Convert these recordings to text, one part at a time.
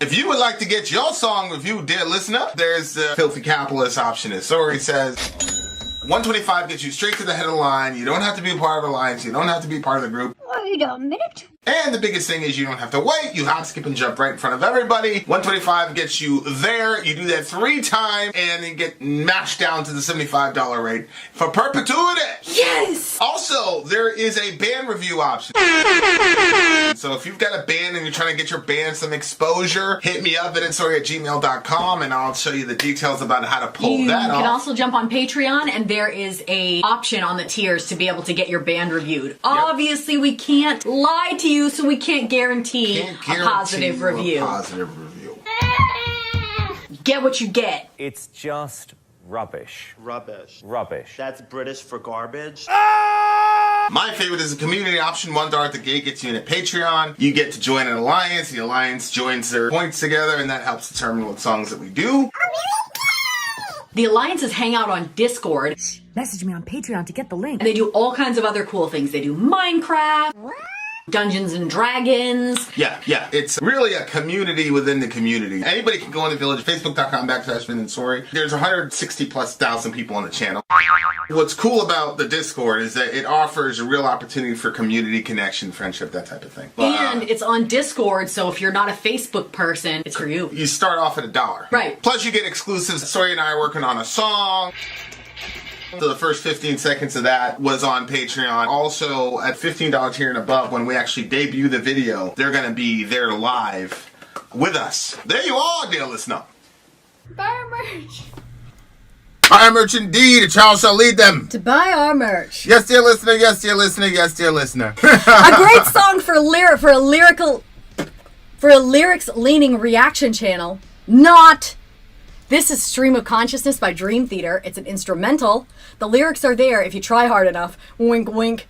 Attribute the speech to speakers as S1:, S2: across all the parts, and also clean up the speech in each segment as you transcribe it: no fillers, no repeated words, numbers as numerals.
S1: If you would like to get your song reviewed, dear listener, there's the filthy capitalist option, as Sori says. $125 gets you straight to the head of the line. You don't have to be a part of the alliance. You don't have to be part of the group.
S2: Wait a minute.
S1: And the biggest thing is you don't have to wait. You hop, skip, and jump right in front of everybody. $125 gets you there. You do that 3 times, and you get mashed down to the $75 rate for perpetuity.
S2: Yes!
S1: Also, there is a band review option. So if you've got a band and you're trying to get your band some exposure, hit me up at insori@gmail.com, and I'll show you the details about how to pull that off.
S3: You can also jump on Patreon, and there is a option on the tiers to be able to get your band reviewed. Yep. Obviously, we can't lie to you, so we can't guarantee a positive review. Get what you get.
S4: It's just rubbish.
S5: Rubbish.
S4: Rubbish.
S5: That's British for garbage.
S1: My favorite is the community option. $1 at the gate gets you in a Patreon. You get to join an alliance. The alliance joins their points together, and that helps determine what songs that we do.
S3: The alliances hang out on Discord.
S2: Message me on Patreon to get the link.
S3: And they do all kinds of other cool things. They do Minecraft, Dungeons and Dragons.
S1: Yeah. It's really a community within the community. Anybody can go in the village, facebook.com/VillageXchange. There's 160,000+ people on the channel. What's cool about the Discord is that it offers a real opportunity for community connection, friendship, that type of thing.
S3: And it's on Discord, so if you're not a Facebook person, it's for you.
S1: You start off at $1.
S3: Right.
S1: Plus you get exclusives. Sori and I are working on a song. So the first 15 seconds of that was on Patreon. Also, at $15 tier and above, when we actually debut the video, they're going to be there live with us. There you are, dear listener.
S2: Buy our merch.
S1: Buy our merch indeed. A child shall lead them.
S2: To buy our merch.
S1: Yes, dear listener. Yes, dear listener. Yes, dear listener.
S2: A great song for a lyrics-leaning reaction channel. Not... This is Stream of Consciousness by Dream Theater. It's an instrumental. The lyrics are there if you try hard enough. Wink, wink.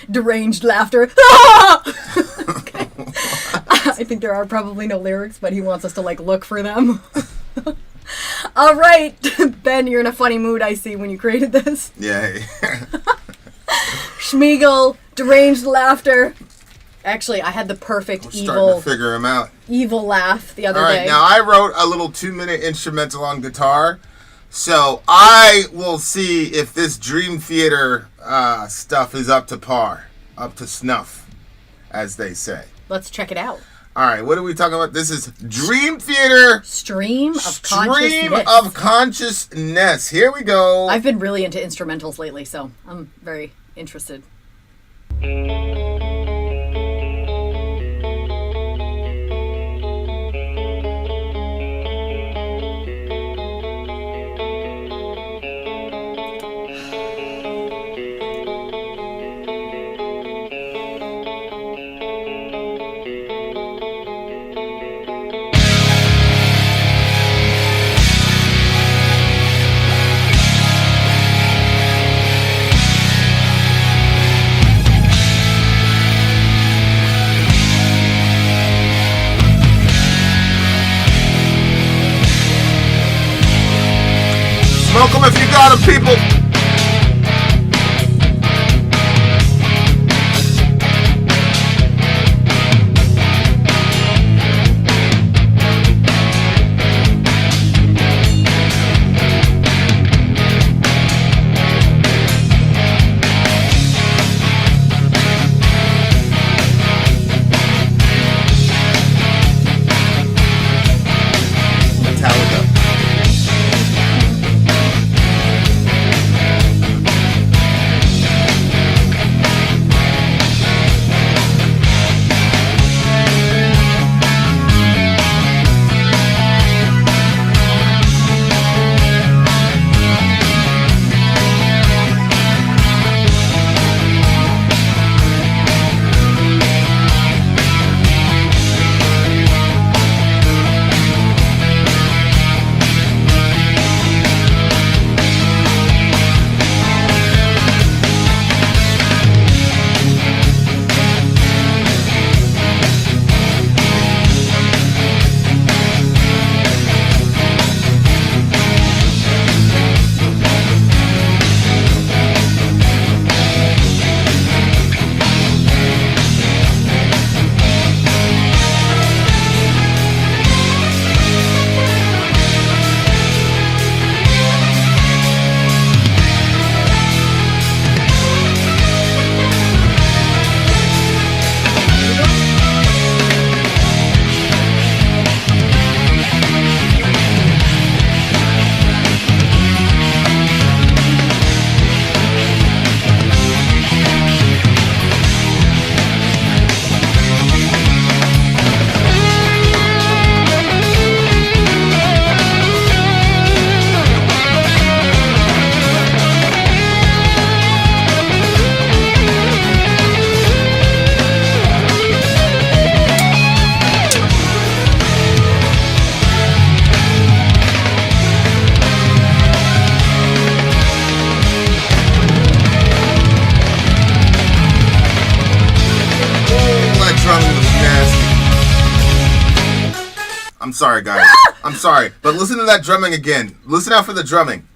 S2: Deranged laughter. Okay. I think there are probably no lyrics, but he wants us to, look for them. All right. Ben, you're in a funny mood, I see, when you created this.
S1: Yeah.
S2: Schmeagle, deranged laughter. Actually, I had the perfect
S1: starting to figure him out.
S2: Evil laugh the other day.
S1: All right, now I wrote a little 2-minute instrumental on guitar, so I will see if this Dream Theater stuff is up to par, up to snuff, as they say.
S2: Let's check it out.
S1: All right, what are we talking about? This is Dream Theater.
S2: Stream
S1: of Consciousness. Here we go.
S2: I've been really into instrumentals lately, so I'm very interested.
S1: Smoke them if you got them, people. Metallica. I'm sorry, guys. I'm sorry. But listen to that drumming again. Listen out for the drumming.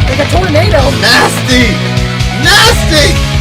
S2: Like a tornado.
S1: Nasty! Nasty!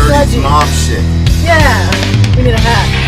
S2: Sludgy.
S1: Mob shit.
S2: Yeah. We need a hat.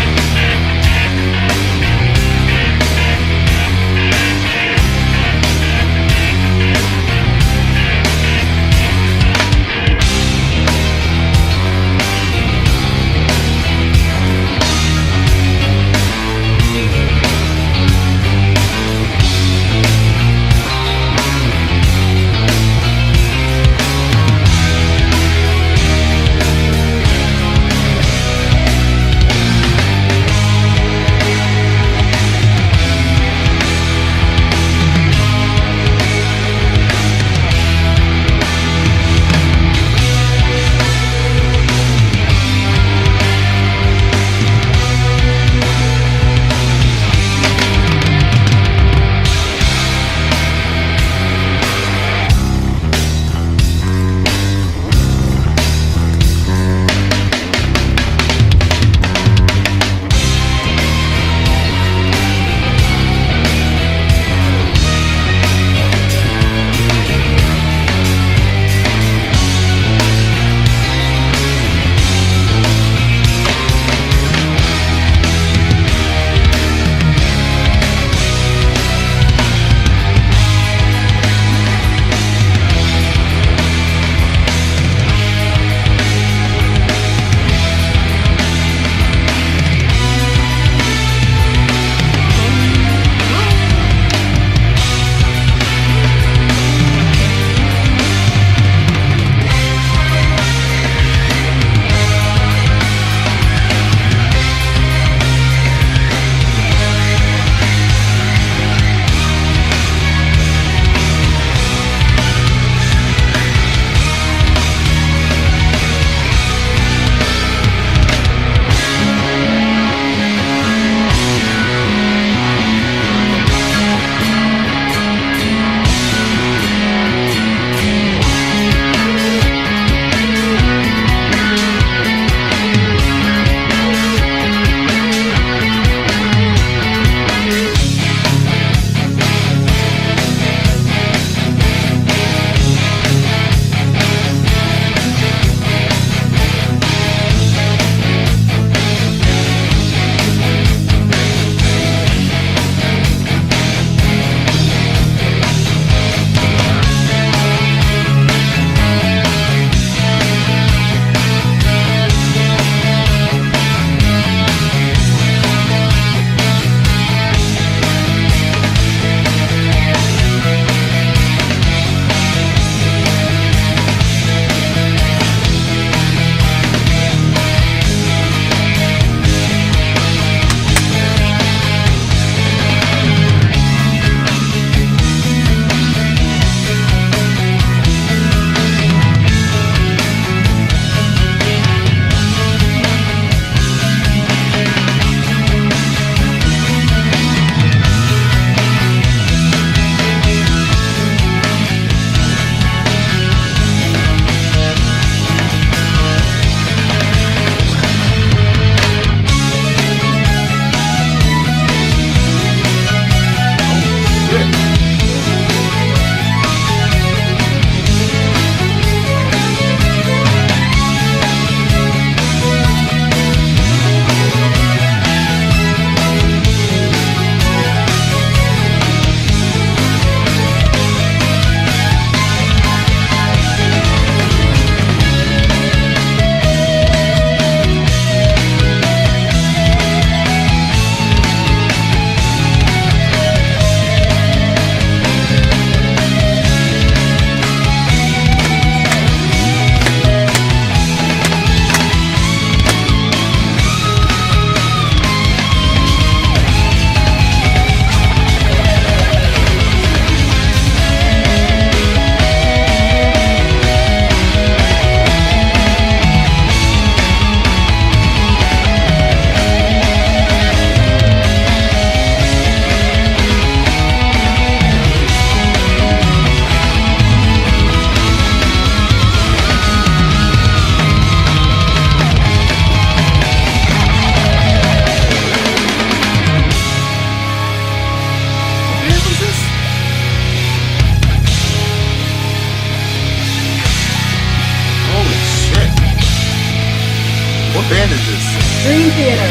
S1: band is this?
S2: Dream Theater.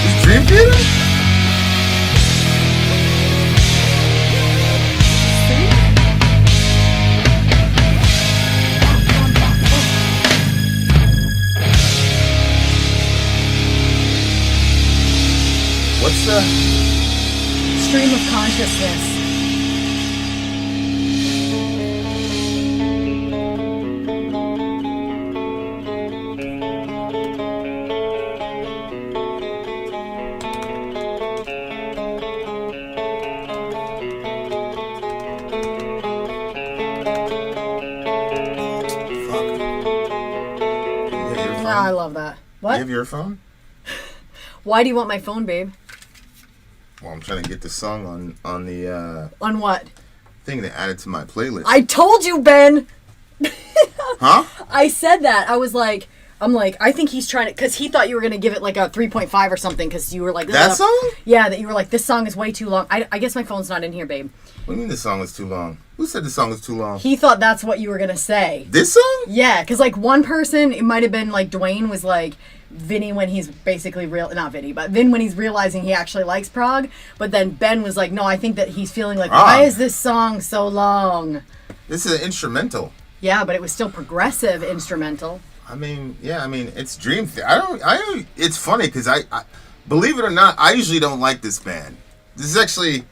S1: It's Dream Theater? What's the
S2: Stream of consciousness. I love that. What?
S1: You have your phone?
S2: Why do you want my phone, babe?
S1: Well, I'm trying to get the song on the
S2: On what?
S1: thing they added to my playlist.
S2: I told you, Ben.
S1: Huh?
S2: I said that. I think he's trying to, because he thought you were going to give it like a 3.5 or something, because you were like...
S1: That song?
S2: Yeah, that you were like, this song is way too long. I guess my phone's not in here, babe.
S1: What do you mean the song was too long? Who said the song was too long?
S2: He thought that's what you were going to say.
S1: This song?
S2: Yeah, because like one person, it might have been like Dwayne was like, Vinny when he's basically not Vinny, but Vin when he's realizing he actually likes prog. But then Ben was like, no, I think that he's feeling like, why is this song so long?
S1: This is an instrumental.
S2: Yeah, but it was still progressive instrumental.
S1: I mean, it's Dream Theater. It's funny because I believe it or not, I usually don't like this band. This is actually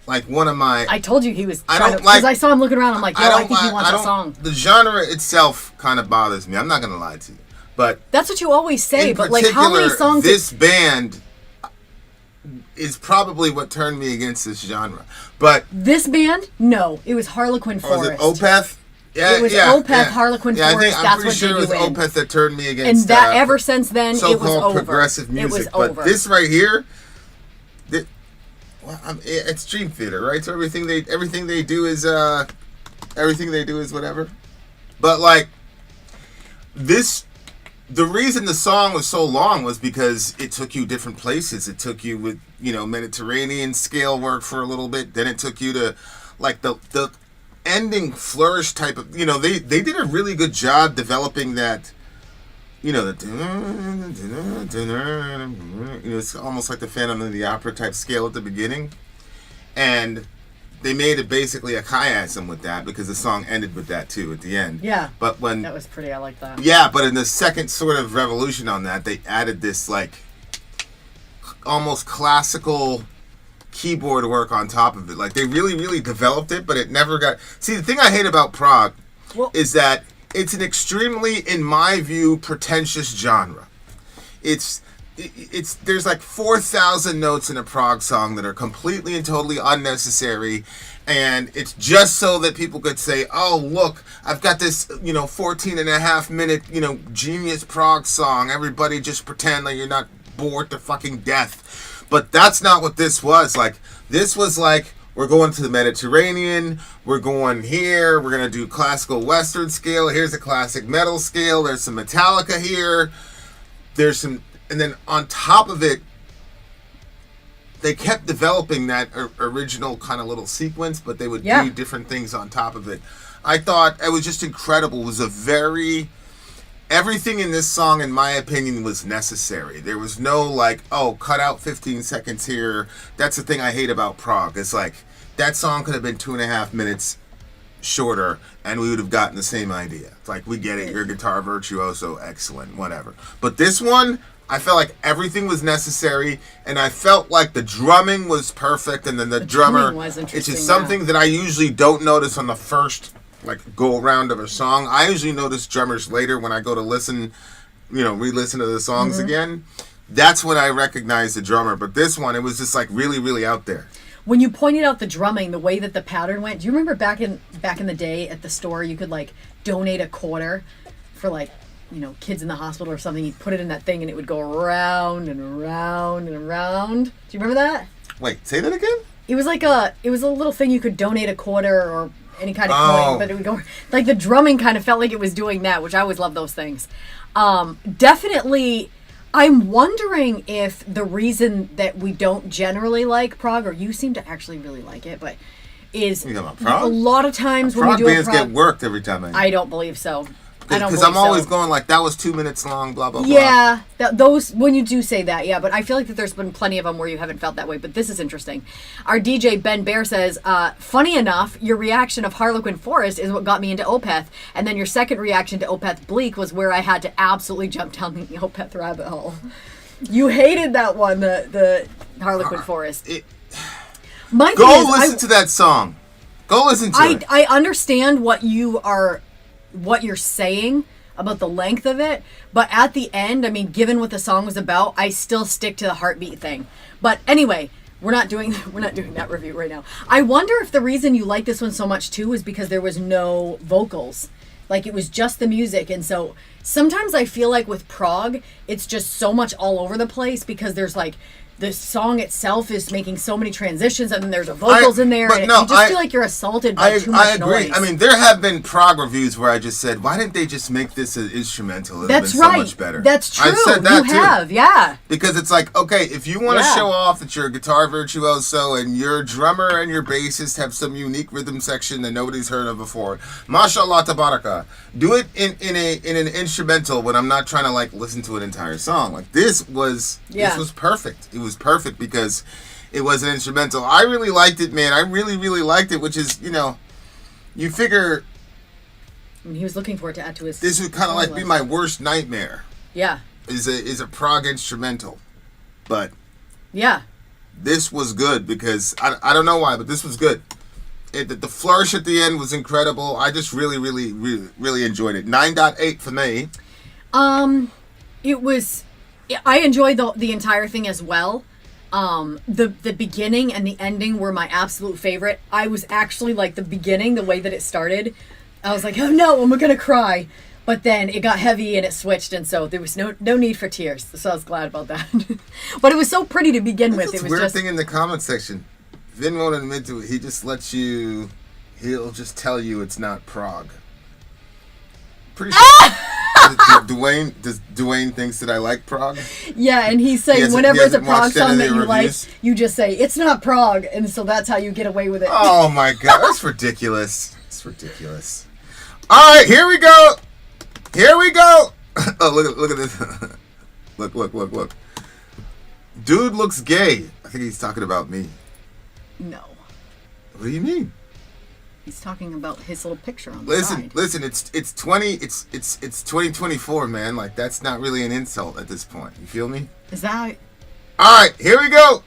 S1: like one of my...
S2: I told you he was
S1: I
S2: trying
S1: don't
S2: to,
S1: like...
S2: because I saw him looking around, I'm like, yo, I think he wants a song.
S1: The genre itself kind of bothers me. I'm not going to lie to you. But
S2: that's what you always say,
S1: in
S2: but like how many songs...
S1: This band is probably what turned me against this genre. But...
S2: This band? No. It was Harlequin Forest.
S1: Was it Opeth? Yeah,
S2: it was Opeth, Harlequin Forest.
S1: I'm pretty sure it was Opeth that turned me against.
S2: And that ever since then, it was
S1: so-called
S2: over.
S1: Progressive music.
S2: It was
S1: but
S2: over.
S1: This right here, it's Dream Theater, right? So everything they do is whatever. But like this, the reason the song was so long was because it took you different places. It took you with Mediterranean scale work for a little bit. Then it took you to like the ending flourish type of, they did a really good job developing that, it's almost like the Phantom of the Opera type scale at the beginning, and they made it basically a chiasm with that because the song ended with that too at the end.
S2: Yeah,
S1: but when
S2: that was pretty, I like that.
S1: Yeah, but in the second sort of revolution on that, they added this like almost classical keyboard work on top of it. Like they really developed it, but it never got... See, the thing I hate about prog is that it's an extremely, in my view, pretentious genre. It's there's like 4,000 notes in a prog song that are completely and totally unnecessary, and it's just so that people could say, oh look, I've got this 14 and a half minute genius prog song, everybody just pretend like you're not bored to fucking death. But that's not what this was. Like, this was like, we're going to the Mediterranean, we're going here, we're going to do classical western scale, here's a classic metal scale, there's some Metallica here, there's some, and then on top of it, they kept developing that original kind of little sequence, but they would do different things on top of it. I thought it was just incredible. It was a very... Everything in this song, in my opinion, was necessary. There was no like, oh, cut out 15 seconds here. That's the thing I hate about prog. It's like, that song could have been 2.5 minutes shorter, and we would have gotten the same idea. It's like, we get it, you're a guitar virtuoso, excellent, whatever. But this one, I felt like everything was necessary, and I felt like the drumming was perfect, and then the drummer, which is something that I usually don't notice on the first go around of a song. I usually notice drummers later when I go to listen, re-listen to the songs again. That's when I recognize the drummer. But this one, it was just like really out there.
S2: When you pointed out the drumming, the way that the pattern went, do you remember back in the day at the store, you could like donate a quarter for like, kids in the hospital or something. You'd put it in that thing and it would go around and around and around. Do you remember that?
S1: Wait, say that again? It was
S2: a little thing you could donate a quarter or any kind of coin, but it would go like the drumming kind of felt like it was doing that, which I always love those things. Definitely, I'm wondering if the reason that we don't generally like prog, or you seem to actually really like it, but is a lot of times when we do
S1: bands
S2: a prog,
S1: get worked every time.
S2: I don't believe so.
S1: Because I'm always going like, that was 2 minutes long, blah, blah, blah.
S2: Yeah, those, when you do say that, yeah, but I feel like that there's been plenty of them where you haven't felt that way, but this is interesting. Our DJ, Ben Bear, says, funny enough, your reaction of Harlequin Forest is what got me into Opeth, and then your second reaction to Opeth Bleak was where I had to absolutely jump down the Opeth rabbit hole. You hated that one, the Harlequin Forest.
S1: Go listen to that song. Go listen to it.
S2: I understand what you're saying about the length of it, but at the end, I mean, given what the song was about, I still stick to the heartbeat thing. But anyway, we're not doing that review right now. I wonder if the reason you like this one so much too is because there was no vocals. Like, it was just the music, and so sometimes I feel like with prog, it's just so much all over the place because there's like the song itself is making so many transitions, and then there's vocals in there, and you just feel like you're assaulted by too much noise. I agree.
S1: I mean, there have been prog reviews where I just said, why didn't they just make this an instrumental? It would have been so much better.
S2: That's true.
S1: I've said that too.
S2: Yeah.
S1: Because it's like, okay, if you want to show off that you're a guitar virtuoso and your drummer and your bassist have some unique rhythm section that nobody's heard of before, mashallah tabaraka, do it in an instrumental when I'm not trying to like listen to an entire song. Like this was perfect. It was perfect because it was an instrumental. I really liked it, man. I really, really liked it, which is, you figure...
S2: I mean, he was looking for it to add to his...
S1: This would kind of like be my worst nightmare.
S2: Yeah.
S1: Is a prog instrumental. But...
S2: Yeah.
S1: This was good because... I don't know why, but this was good. The flourish at the end was incredible. I just really, really, really, really enjoyed it. 9.8 for me.
S2: It was... I enjoyed the entire thing as well. The beginning and the ending were my absolute favorite. I was actually like the beginning, the way that it started, I was like, oh no, I'm gonna cry. But then it got heavy and it switched, and so there was no need for tears. So I was glad about that. But it was so pretty to begin with. It was
S1: weird thing in the comment section. Vin won't admit to it. He just lets you. He'll just tell you it's not prog. Pretty sure. Dwayne thinks that I like prog?
S2: Yeah, and he's saying whenever it's a prog song that you like, you just say, it's not prog, and so that's how you get away with it.
S1: Oh my god, that's ridiculous. It's ridiculous. Alright, here we go. Here we go. Oh, look at this. Look. Dude looks gay. I think he's talking about me.
S2: No.
S1: What do you mean?
S2: He's talking about his little picture on the side.
S1: Listen, it's 2024, man. Like, that's not really an insult at this point. You feel me?
S2: Is that...
S1: All right, here we go.